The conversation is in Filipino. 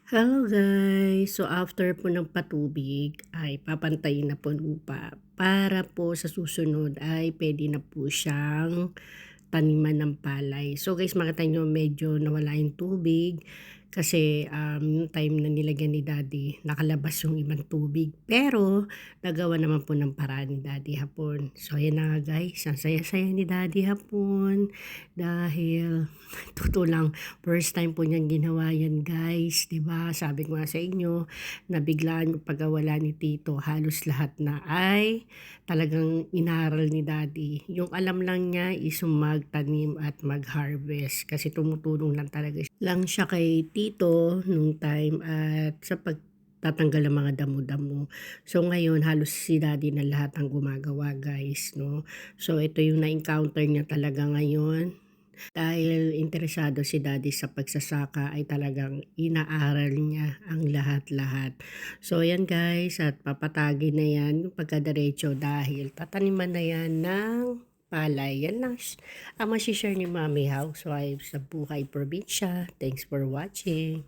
Hello guys! So after po ng patubig ay papantayin na po lupa para po sa susunod ay pwede na po siyang taniman ng palay. So guys, makita nyo medyo nawala yung tubig kasi yung time na nilagyan ni daddy nakalabas yung ibang tubig. Pero nagawa naman po ng paraan ni daddy hapon. So ayan na nga guys, ang saya-saya ni daddy hapon dahil totoo lang, first time po niyang ginawa yan guys, 'di ba? Sabi ko nga sa inyo, nabiglaan yung pagkawala ni tito, halos lahat na ay talagang inaral ni daddy. Yung alam lang niya is yung magtanim at mag-harvest kasi tumutulong lang siya kay tito nung time at sa pagtatanggal ng mga damo-damo. So ngayon halos si daddy na lahat ang gumagawa guys, no? So ito yung na-encounter niya talaga ngayon dahil interesado si daddy sa pagsasaka ay talagang inaaral niya ang lahat-lahat. So ayan guys, at papatagin na yan yung pagkadiretso dahil tataniman na yan ng palay. Yan lang ang masishare ni Mami Housewife sa buhay probinsya. Thanks for watching.